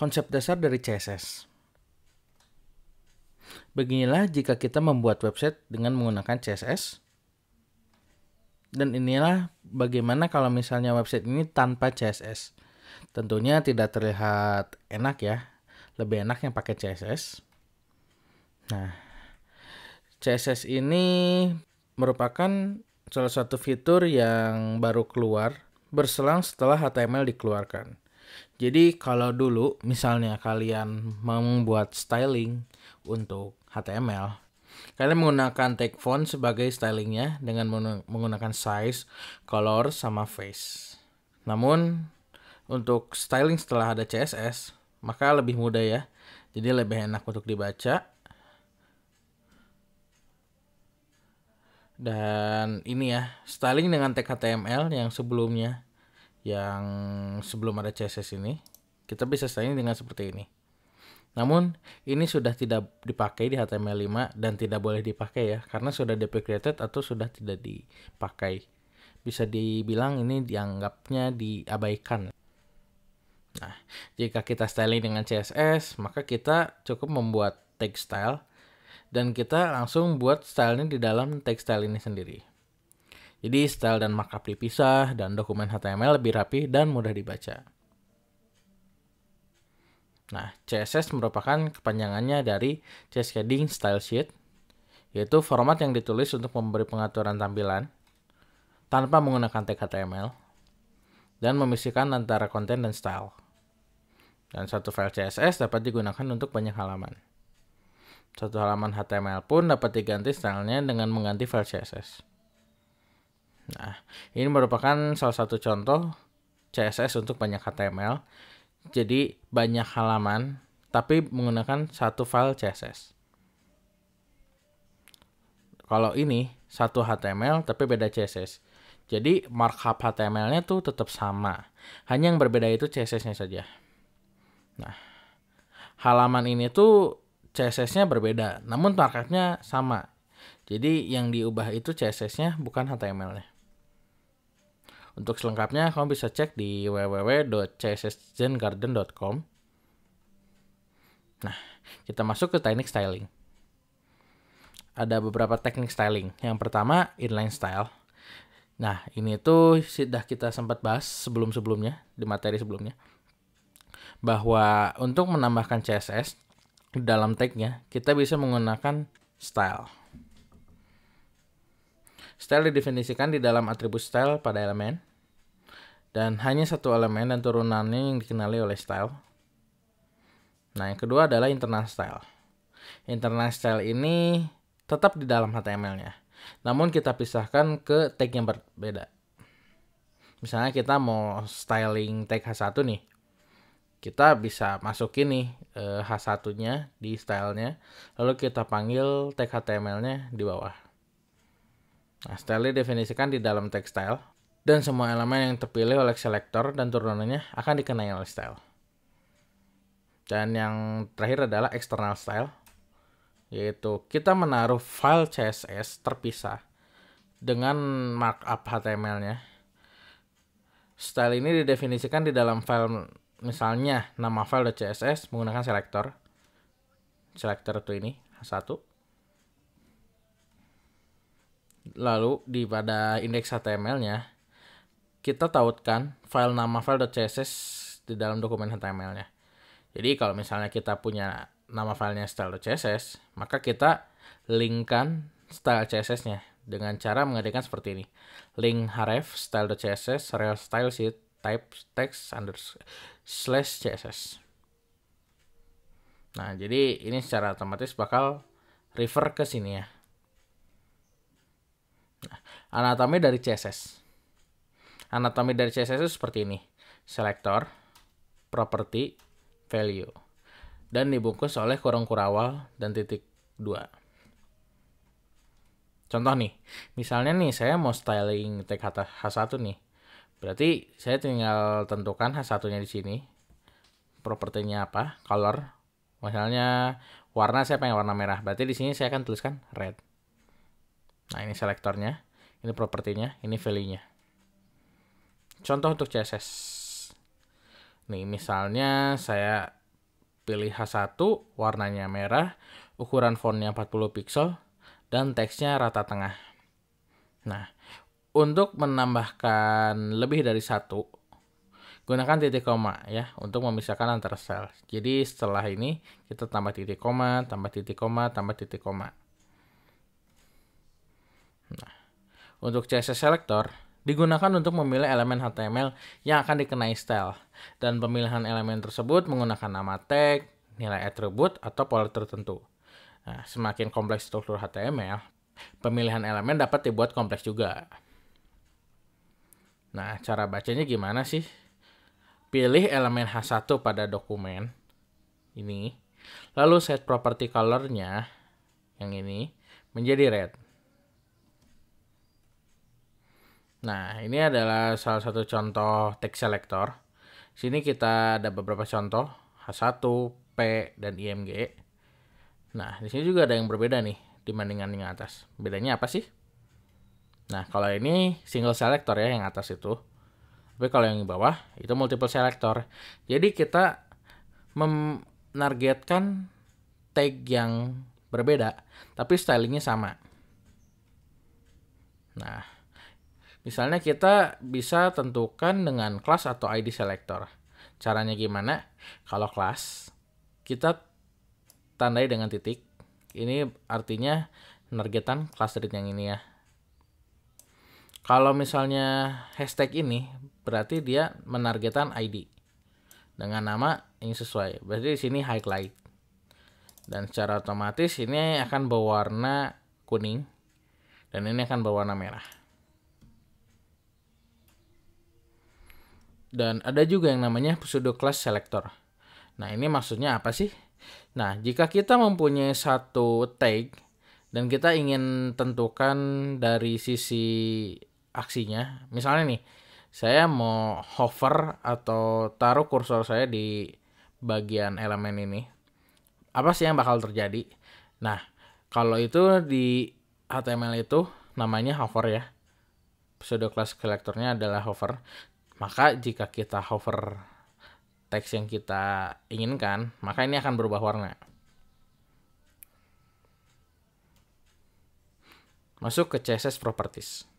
Konsep dasar dari CSS. Beginilah jika kita membuat website dengan menggunakan CSS. Dan inilah bagaimana kalau misalnya website ini tanpa CSS. Tentunya tidak terlihat enak ya. Lebih enak yang pakai CSS. Nah, CSS ini merupakan salah satu fitur yang baru keluar berselang setelah HTML dikeluarkan. Jadi kalau dulu misalnya kalian mau membuat styling untuk HTML, kalian menggunakan tag font sebagai stylingnya dengan menggunakan size, color, sama face. Namun untuk styling setelah ada CSS, maka lebih mudah ya. Jadi lebih enak untuk dibaca. Dan ini ya, styling dengan tag HTML yang sebelumnya, yang sebelum ada CSS ini, kita bisa styling dengan seperti ini. Namun ini sudah tidak dipakai di HTML5 dan tidak boleh dipakai ya, karena sudah deprecated atau sudah tidak dipakai. Bisa dibilang ini dianggapnya diabaikan. Nah, jika kita styling dengan CSS, maka kita cukup membuat tag style dan kita langsung buat stylenya di dalam tag style ini sendiri. Jadi style dan markup dipisah dan dokumen HTML lebih rapi dan mudah dibaca. Nah, CSS merupakan kepanjangannya dari Cascading Style Sheet, yaitu format yang ditulis untuk memberi pengaturan tampilan tanpa menggunakan tag HTML dan memisahkan antara konten dan style. Dan satu file CSS dapat digunakan untuk banyak halaman. Satu halaman HTML pun dapat diganti stylenya dengan mengganti file CSS. Nah, ini merupakan salah satu contoh CSS untuk banyak HTML. Jadi banyak halaman tapi menggunakan satu file CSS. Kalau ini satu HTML tapi beda CSS. Jadi markup HTML-nya tuh tetap sama. Hanya yang berbeda itu CSS-nya saja. Nah, halaman ini tuh CSS-nya berbeda, namun markup-nya sama. Jadi yang diubah itu CSS-nya bukan HTML-nya. Untuk selengkapnya kamu bisa cek di www.csszengarden.com. Nah, kita masuk ke teknik styling. Ada beberapa teknik styling. Yang pertama, inline style. Nah, ini tuh sudah kita sempat bahas sebelum-sebelumnya, di materi sebelumnya. Bahwa untuk menambahkan CSS dalam tagnya, kita bisa menggunakan style. Style didefinisikan di dalam atribut style pada elemen. Dan hanya satu elemen dan turunannya yang dikenali oleh style. Nah, yang kedua adalah internal style. Internal style ini tetap di dalam HTML-nya. Namun kita pisahkan ke tag yang berbeda. Misalnya kita mau styling tag H1 nih. Kita bisa masukin nih H1-nya di style-nya. Lalu kita panggil tag HTML-nya di bawah. Nah, style didefinisikan di dalam tag style. Dan semua elemen yang terpilih oleh selektor dan turunannya akan dikenai oleh style. Dan yang terakhir adalah external style. Yaitu kita menaruh file CSS terpisah dengan markup HTML-nya. Style ini didefinisikan di dalam file, misalnya nama file.css menggunakan selektor. Selektor itu ini, H1. Lalu pada indeks HTML-nya, kita tautkan file nama file.css di dalam dokumen HTML-nya. Jadi kalau misalnya kita punya nama filenya style.css, maka kita linkkan style CSS-nya dengan cara mengetikkan seperti ini. Link href style.css real style sheet type text /css. Nah, jadi ini secara otomatis bakal refer ke sini ya. Nah, anatomi dari CSS. Anatomi dari CSS itu seperti ini. Selector, property, value. Dan dibungkus oleh kurung kurawal dan titik 2. Contoh nih, misalnya nih saya mau styling tag H1 nih. Berarti saya tinggal tentukan H1-nya di sini. Propertinya apa? Color. Misalnya warna saya pengen warna merah. Berarti di sini saya akan tuliskan red. Nah, ini selektornya, ini propertinya, ini value-nya. Contoh untuk CSS. Nih, misalnya saya pilih H1, warnanya merah, ukuran fontnya 40 pixel, dan teksnya rata tengah. Nah, untuk menambahkan lebih dari satu, gunakan titik koma ya untuk memisahkan antara style. Jadi setelah ini kita tambah titik koma, tambah titik koma, tambah titik koma. Nah, untuk CSS selector digunakan untuk memilih elemen HTML yang akan dikenai style. Dan pemilihan elemen tersebut menggunakan nama tag, nilai atribut, atau pola tertentu. Nah, semakin kompleks struktur HTML, pemilihan elemen dapat dibuat kompleks juga. Nah, cara bacanya gimana sih? Pilih elemen H1 pada dokumen ini, lalu set property color-nya yang ini menjadi red. Nah, ini adalah salah satu contoh text selector. Sini kita ada beberapa contoh H1, P, dan IMG. Nah, di sini juga ada yang berbeda nih dibandingkan yang atas. Bedanya apa sih? Nah, kalau ini single selector ya yang atas itu. Tapi kalau yang di bawah itu multiple selector. Jadi kita menargetkan tag yang berbeda, tapi stylingnya sama. Nah, misalnya kita bisa tentukan dengan class atau ID selector. Caranya gimana? Kalau class, kita tandai dengan titik. Ini artinya menargetan class read yang ini ya. Kalau misalnya hashtag ini, berarti dia menargetan ID dengan nama yang sesuai. Berarti di sini highlight. Dan secara otomatis ini akan berwarna kuning dan ini akan berwarna merah. Dan ada juga yang namanya pseudo class selector. Nah, ini maksudnya apa sih? Nah, jika kita mempunyai satu tag dan kita ingin tentukan dari sisi aksinya, misalnya nih, saya mau hover atau taruh kursor saya di bagian elemen ini. Apa sih yang bakal terjadi? Nah, kalau itu di HTML itu namanya hover ya. Pseudo class selectornya adalah hover. Maka jika kita hover teks yang kita inginkan, maka ini akan berubah warna. Masuk ke CSS Properties.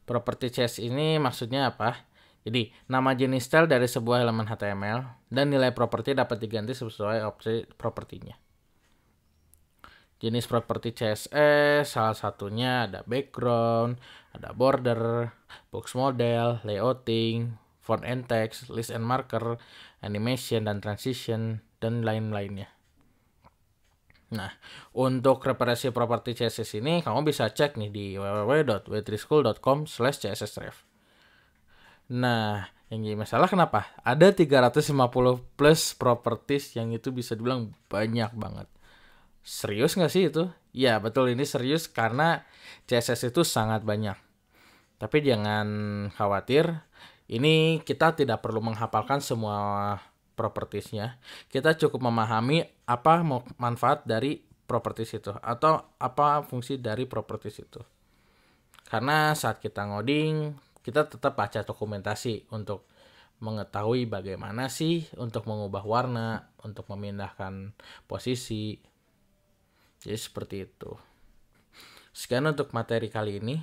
Property CSS ini maksudnya apa? Jadi, nama jenis style dari sebuah elemen HTML dan nilai properti dapat diganti sesuai opsi propertinya. Jenis properti CSS salah satunya ada background, ada border, box model, layouting, font and text, list and marker, animation dan transition, dan lain-lainnya. Nah, untuk referensi properti CSS ini kamu bisa cek nih di www.w3school.com/cssref. Nah, yang jadi masalah kenapa? Ada 350 plus properties yang itu bisa dibilang banyak banget. Serius nggak sih itu? Ya, betul, ini serius karena CSS itu sangat banyak. Tapi jangan khawatir, ini kita tidak perlu menghafalkan semua propertiesnya. Kita cukup memahami apa manfaat dari properties itu atau apa fungsi dari properties itu. Karena saat kita ngoding, kita tetap baca dokumentasi untuk mengetahui bagaimana sih untuk mengubah warna, untuk memindahkan posisi. Jadi seperti itu. Sekian untuk materi kali ini.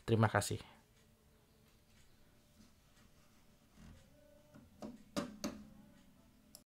Terima kasih.